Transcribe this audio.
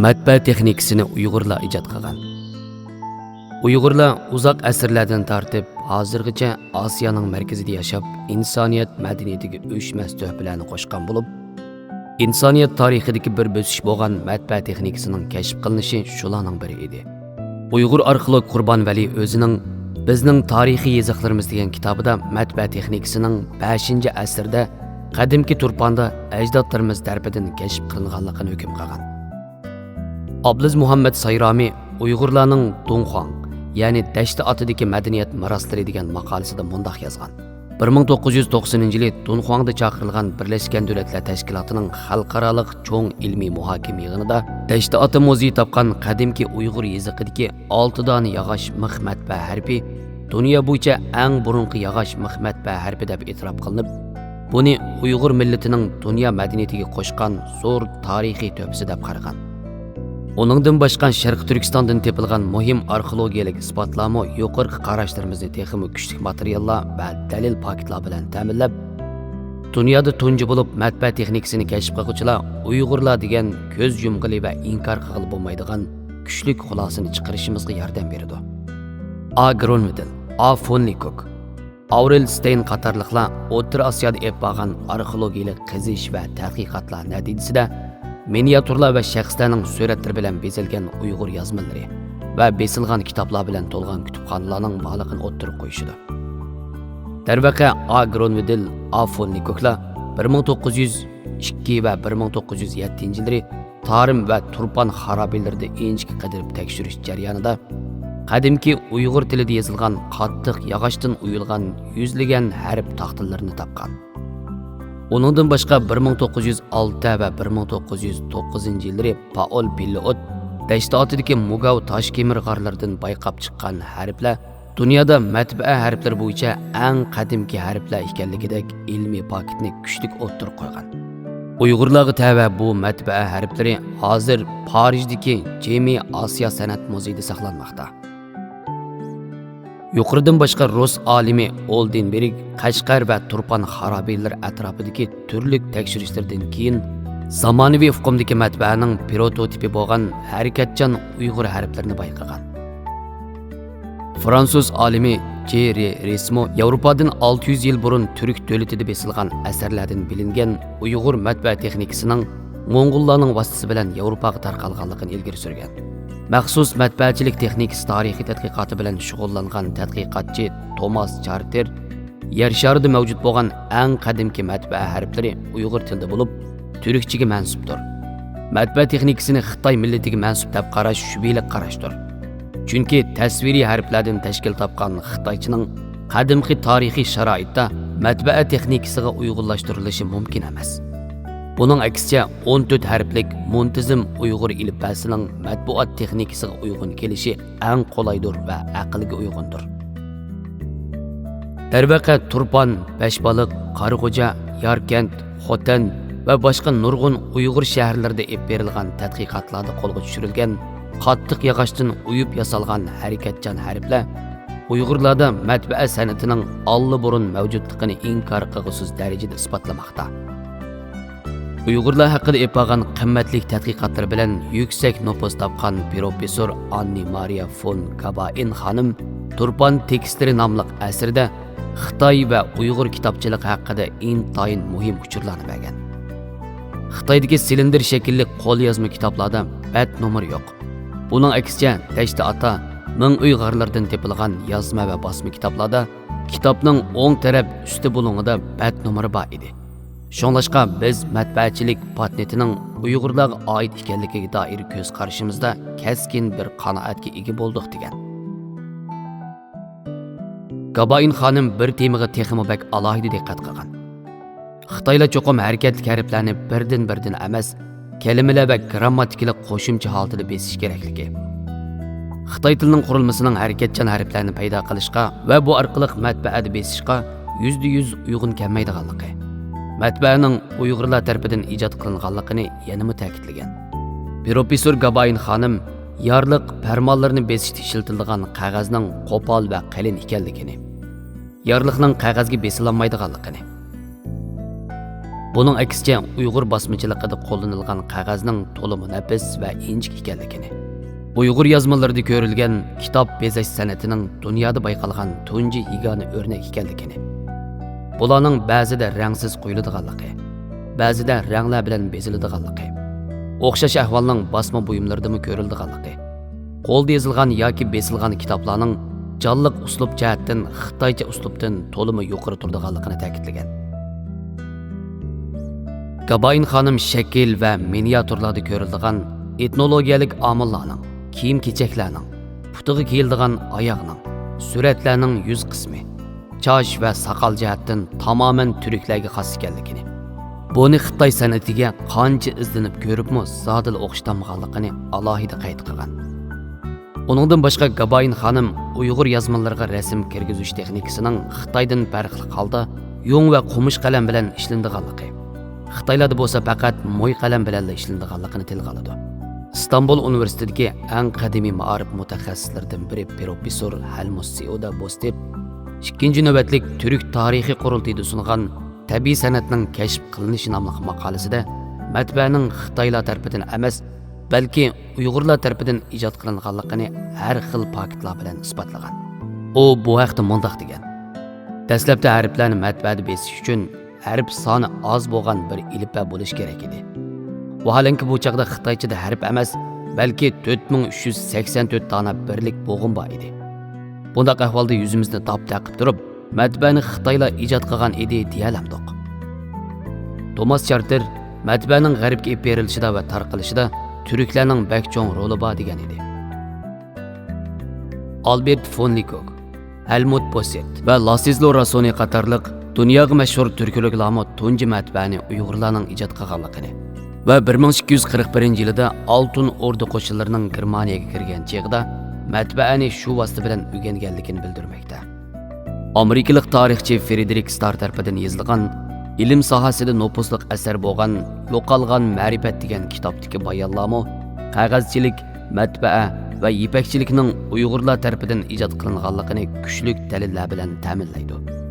matbaa texnikasini Uyg'urlar ijod qilgan. Uyg'urlar uzoq asrlardan tortib hozirgacha Osiyoning markazida yashab, insoniyat madaniyatiga o'chmas tuhfalarni qo'shgan bo'lib, insoniyat tarixidagi bir bosish bo'lgan matbaa texnikasining kashf qilinishi shularning biri edi. Uyg'ur arxeolog Qurbon Vali o'zining Bizning tarixiy yoziqlarimiz degan kitobida matbaa texnikasining 5-asrda qadimki Turponda ajdodlarimiz tarafidan kashf qilinganligini hukm qilgan. Abdulaziz Muhammad Sayromi Uyg'urlarning Dunxuang, ya'ni Dashti otidagi madaniyat meroslari degan maqolasida mundoq yozgan. 1990-yili Dunxuangda chaqirilgan Birlashgan Davlatlar Tashkilotining xalqaroliq cho'ng ilmiy muhokama yig'inida Dashti oti muzeyi topgan qadimki Uyg'ur yoziqidagi 6 dona yog'och mix matbaa harfi dunyo bo'yicha eng burunqi yog'och mix matbaa harfi deb e'tirof qilinib, buni Uyg'ur millatining dunyo madaniyatiga qo'shgan zo'r tarixiy to'pisi deb qaragan. Oningdan boshqa Sharq Turkistondan tepilgan muhim arxeologiyalik isbotlarmi yuqorqi qarashlarimizni texnik kuchli materiallar va dalil paketlar bilan ta'minlab, dunyoda tunji bo'lib matbaa texnikasini kashf qiluvchilar Uyg'urlar degan ko'z yumg'ili va inkor qilib bo'lmaydigan kuchli xulosani chiqarishimizga yordam berdi. A. Gronvidel, A. von Lecoq, Aurel Stein qatorliqlar O'rta Osiyoda olib borgan arxeologiyalik qizish va tadqiqotlar natijasida miniaturlar va shaxslarning suratlari bilan bezalgan Uyg'ur yozmalari va besilgan kitoblar bilan to'lgan kutubxonalarning borlig'ini o'ttirib qo'yishdi. Darvaqa A. Gronvidel, A. von Lecoqlar 1902 va 1907-yillarda Tarim va Turpan xarobiylarida inchki qidirib tekshirish jarayonida qadimki Uyg'ur tilida yozilgan qattiq yog'ochdan uyulgan yuzlagan harf taxtalarni topgan. Onundan boshqa 1906 va 1909-yillarda Paul Pilot Dashti otidagi Mugav Toshkemir g'orlaridan bayqab chiqqan harflar dunyoda matbaa harflari bo'yicha eng qadimki harflar ekanligidek ilmiy paketni kuchli o'ttirib qo'ygan. Uyg'urlarga tava bu matbaa harflari hozir Parijdagi Jami Osiyo san'at muzeyida saqlanmoqda. Yuqoridan boshqa Rus olimi Oldenberg Qashqar va Turpan xarobiylar atrofidagi turli tekshirishlardan keyin zamonaviy hukmdagi matbaaning prototipi bo'lgan harakatchan Uyg'ur harflarini bayqagan. Fransuz olimi Thierry Resmo Yevropadan 600 yil burun Türk davlatida besilgan asarlardan bilingan Uyg'ur matbaa texnikasining Mo'ng'ullarning vasitasi bilan Yevropaga tarqalganligini ilgari surgan. Maxsus matbaachilik texnikasi tarixiy tadqiqoti bilan shug'ullangan tadqiqotchi Thomas Charter yer sharida mavjud bo'lgan eng qadimki matbaa harflari Uyg'ur tilida bo'lib, turkchaga mansubdir. Matbaa texnikasini Xitoy millatiga mansub deb qarash shubhali qarashdir. Chunki tasviriy harflardan tashkil topgan Xitoychining qadimki tarixiy sharoitda matbaa texnikasiga uyg'unlashtirilishi mumkin emas. Bunun aksicha 14 harflik muntizim Uyg'ur ilifbasining matbuot texnikasiga uyg'un kelishi eng qolaydir va aqlga uyg'undir. Darvaqa Turpan, Beshbaliq, Qarag'o'ja, Yarkent, Xotan va boshqa nurg'un Uyg'ur shaharlarida olib berilgan tadqiqotlarda qo'lga tushirilgan qattiq yog'ochdan uyib yasalgan harakatchan harflar Uyg'urlarda matbaa san'atining allburun mavjudligini inkor qilg'usiz darajada isbotlamoqda. Uyg'urlar haqida epagan qimmatli tadqiqotlar bilan yuksak nopos topgan professor Anni Maria von Kabain xonim Turpan tekstleri nomli asrida Xitoy va Uyg'ur kitobchiligi haqida intayin muhim uchurlarni bergan. Xitoydagi silindr shaklli qo'lyozma kitoblarda bat nomer yo'q. Buning aksicha Dashti ota Ming uy g'orlaridan tepilgan yozma va bosma kitoblarda kitobning o'ng taraf usti bo'lingida bat nomeri bor edi. Shunlashqa biz matbaachilik patentining Uyg'urlarga oid ekanligiga doir ko'z qarashimizda keskin bir qanoatga ega bo'ldik degan. Gabain xonim bir temaga texmi bak alohida diqqat qilgan. Xitoylar cho'qim harakatli harflarni birdan emas, kalimalar va grammatikalik qo'shimcha holatida besish kerakligi. Xitoy tilining qurilmasining harakatchan harflarni paydo qilishga va bu orqali matbaada besishga %100 uyg'un kelmaydiganligi. Matbaaning Uyg'urlar tarafidan ijod qilinganligini yana ta'kidlagan. Professor Gabain xonim yorliq farmonlarni besishda ishlatilgan qog'ozning qo'pol va qalin ekanligini, yorliqning qog'ozga besilinmaydiganligini, Buning aksicha Uyg'ur bosmachiligida qo'llanilgan qog'ozning to'liq nafis va injiq ekanligini, Uyg'ur yozmalarida ko'rilgan kitob bezash san'atining dunyoda bayqalgan tunji yagona o'rnak ekanligini, bularning ba'zida rangsiz qo'yiladiganligi, ba'zida ranglar bilan beziladiganligi, o'xshash ahvolning bosma buyumlaridami ko'riladiganligi, qo'lda yozilgan yoki besilgan kitoblarning jonliq uslub jihatdan Xitoycha uslubdan to'liq yuqori turadiganligini ta'kidlagan. Gabayin xonim shakil va miniaturlarda ko'riladigan etnologiyalik omillarning, kiyim-kechaklarning, putiga kiyiladigan oyoqning, suratlarning yuz qismi, chosh va soqol jihatdan tamoman turklarga xos ekanligini, buni Xitoy san'atiga qancha izlanib ko'ribmi zodil o'xshatamganligini alohida qayd qilgan. Uningdan boshqa Gabayin xonim Uyg'ur yozmalariga rasm kirgizish texnikasining Xitoydan farqli holda yung va qumush qalam bilan ishlanadiganligi, Xitoylarda bo'lsa faqat mo'y qalam bilan ishlanadiganligini tilga oladi. İstanbul Universitetidagi eng qadimiy ma'arif mutaxassislaridan biri professor Halmus Sioda Bostep 2-chi navbatlik Türk tarixiy qurultayida sungan tabiiy san'atning kashf qilinishi nomli maqolasida matbaaning Xitoylar tarafidan emas, balki Uyg'urlar tarafidan ijod qilinganligini har xil faktlar bilan isbotlagan. U bu haqda mundaq degan: dastlabda harflarni matbaada besish uchun harf soni oz bo'lgan bir ilifba bo'lish kerak edi. Vaholanki bu chaqda Xitoychada harf emas, balki 4384 dona birlik bo'g'in bor edi. Bundaq ahvolda yuzimizni tap-taqib turib, matbaani Xitoylar ijod qilgan edi deyalamdiq. Thomas Charter matbaaning g'arbga olib berilishida va tarqalishida turklarning bak cho'ng roli bor degan edi. Albert von Likok, Helmut Posset va Lasizlo Rasoni qatorliq dunyoga mashhur turklarning tunji matbaani Uyg'urlarning ijod qilganligini va 1241-yilda Oltin Ordu qo'shinlarining Germaniyaga kirgan chog'da matbaani shu vosita bilan o'rganganligini bildirmoqda. Amerikalik tarixchi Frederick Starr tarafidan yozilgan ilm sohasida nopusliq asar bo'lgan Yo'qolgan ma'rifat degan kitobdagi bayonlarmi qog'ozchilik, matbaa va yipakchilikning Uyg'urlar tarafidan ijod qilinganligini kuchli dalillar bilan ta'minlaydi.